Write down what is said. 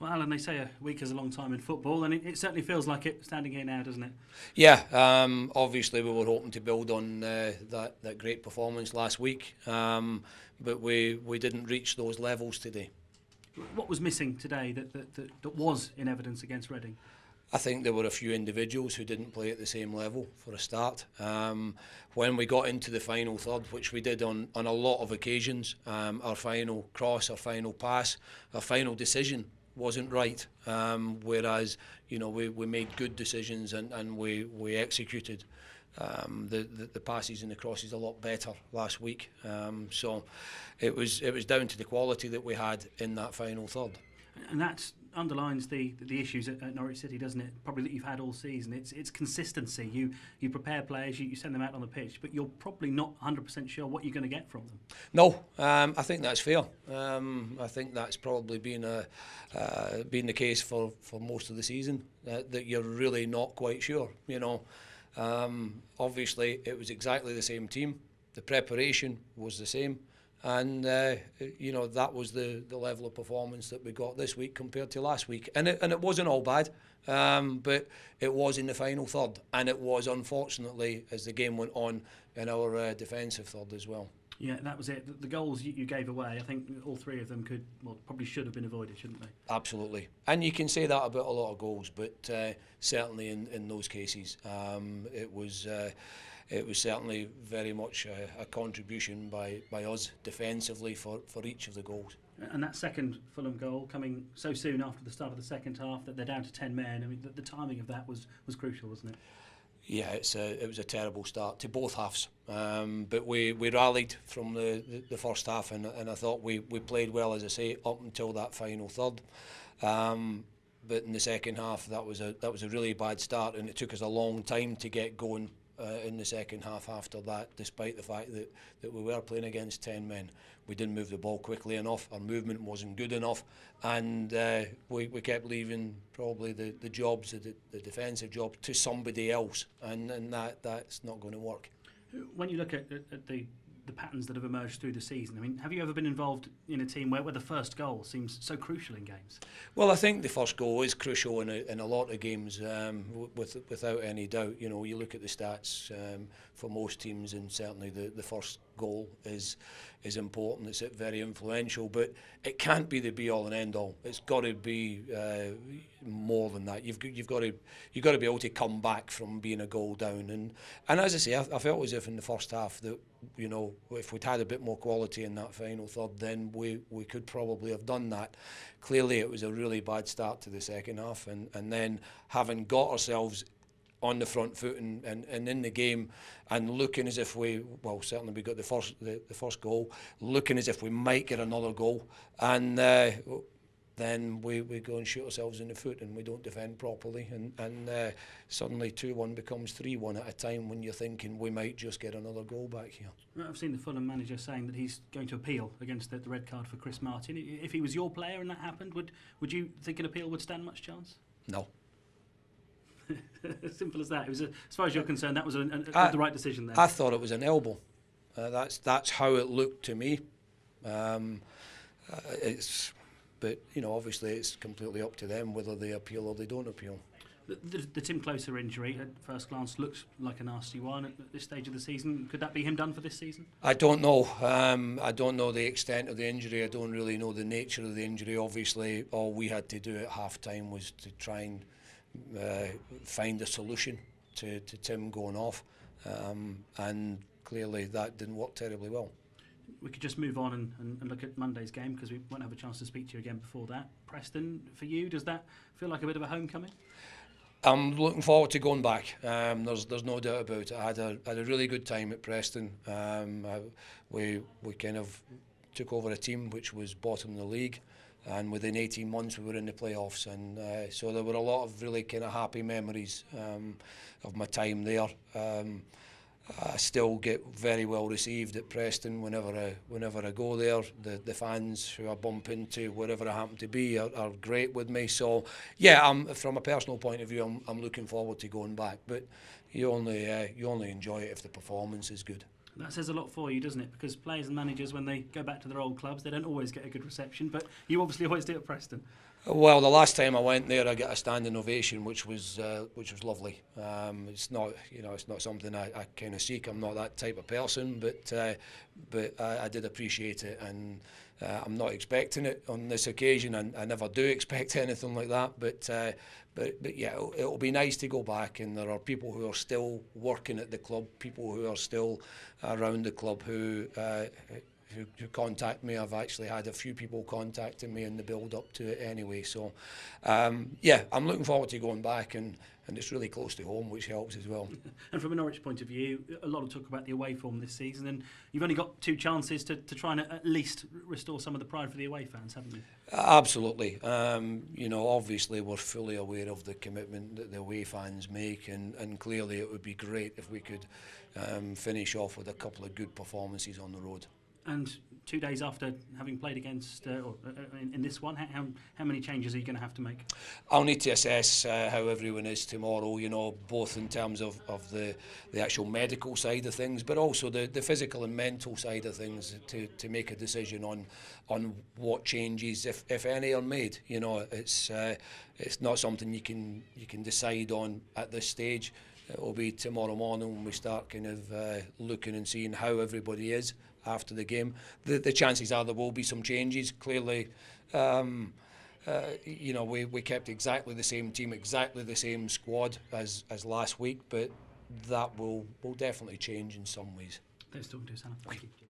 Well, Alan, they say a week is a long time in football, and it certainly feels like it standing here now, doesn't it? Yeah, obviously we were hoping to build on that great performance last week, but we didn't reach those levels today. What was missing today that was in evidence against Reading? I think there were a few individuals who didn't play at the same level for a start. When we got into the final third, which we did on a lot of occasions, our final cross, our final pass, our final decision wasn't right, whereas we made good decisions and we executed the passes and the crosses a lot better last week. So it was down to the quality that we had in that final third. And that underlines the issues at Norwich City, doesn't it? Probably that you've had all season. It's consistency. You prepare players, you send them out on the pitch, but you're probably not 100% sure what you're going to get from them. No, I think that's fair. I think that's probably been the case for most of the season, that you're really not quite sure. Obviously it was exactly the same team. The preparation was the same. And that was the level of performance that we got this week compared to last week, and it wasn't all bad, but it was in the final third, and it was, unfortunately, as the game went on, in our defensive third as well. Yeah, that was it. The goals you gave away, I think all three of them probably should have been avoided, shouldn't they? Absolutely, and you can say that about a lot of goals, but certainly in those cases, it was certainly very much a contribution by us defensively for each of the goals. And that second Fulham goal coming so soon after the start of the second half that they're down to 10 men, I mean, the timing of that was crucial, wasn't it? Yeah, it was a terrible start to both halves, but we rallied from the first half, and I thought we played well, as I say, up until that final third. But in the second half, that was a really bad start, and it took us a long time to get going in the second half after that, despite the fact that we were playing against 10 men. We didn't move the ball quickly enough, our movement wasn't good enough, and we kept leaving probably the jobs, the defensive job, to somebody else, and that's not going to work. When you look at the patterns that have emerged through the season, I mean, have you ever been involved in a team where the first goal seems so crucial in games? Well, I think the first goal is crucial in a lot of games, without any doubt. You look at the stats for most teams, and certainly the first goal is important. It's very influential, but it can't be the be-all and end-all. It's got to be more than that. You've got to be able to come back from being a goal down. And as I say, I felt as if in the first half that if we'd had a bit more quality in that final third, then we could probably have done that. Clearly, it was a really bad start to the second half, and then having got ourselves on the front foot and in the game, and looking as if certainly we got the first goal, looking as if we might get another goal, and then we go and shoot ourselves in the foot, and we don't defend properly, and suddenly 2-1 becomes 3-1 at a time when you're thinking we might just get another goal back here. I've seen the Fulham manager saying that he's going to appeal against the red card for Chris Martin. If he was your player and that happened, would you think an appeal would stand much chance? No. As simple as that. It was as far as you're concerned, that was the right decision then. I thought it was an elbow. That's how it looked to me. But obviously it's completely up to them whether they appeal or they don't appeal. The Tim Closer injury at first glance looks like a nasty one at this stage of the season. Could that be him done for this season? I don't know. I don't know the extent of the injury. I don't really know the nature of the injury. Obviously, all we had to do at half-time was to try and find a solution to Tim going off, and clearly that didn't work terribly well. We could just move on and look at Monday's game, because we won't have a chance to speak to you again before that. Preston, for you, does that feel like a bit of a homecoming? I'm looking forward to going back. There's no doubt about it. I had a really good time at Preston. We kind of took over a team which was bottom of the league, and within 18 months we were in the playoffs, and so there were a lot of really kind of happy memories of my time there. I still get very well received at Preston whenever I go there. The fans who I bump into, wherever I happen to be, are great with me. So yeah, from a personal point of view, I'm looking forward to going back. But you only enjoy it if the performance is good. That says a lot for you, doesn't it? Because players and managers, when they go back to their old clubs, they don't always get a good reception, but you obviously always do at Preston. Well, the last time I went there, I got a standing ovation, which was lovely. It's not, it's not something I kind of seek. I'm not that type of person, but I did appreciate it, and I'm not expecting it on this occasion. I never do expect anything like that, but yeah, it'll be nice to go back, and there are people who are still working at the club, people who are still around the club who contact me. I've actually had a few people contacting me in the build up to it anyway, so yeah, I'm looking forward to going back, and it's really close to home, which helps as well. And from a Norwich point of view, a lot of talk about the away form this season, and you've only got 2 chances to try and at least restore some of the pride for the away fans, haven't you? Absolutely. Obviously we're fully aware of the commitment that the away fans make, and clearly it would be great if we could finish off with a couple of good performances on the road. And 2 days after having played against, in this one, how many changes are you going to have to make? I'll need to assess how everyone is tomorrow, both in terms of the actual medical side of things, but also the physical and mental side of things to make a decision on what changes, if any, are made. It's not something you can decide on at this stage. It will be tomorrow morning when we start kind of looking and seeing how everybody is after the game. The chances are there will be some changes. Clearly, we kept exactly the same team, exactly the same squad as last week, but that will definitely change in some ways. Thanks for talking to us, Hannah. Thank you.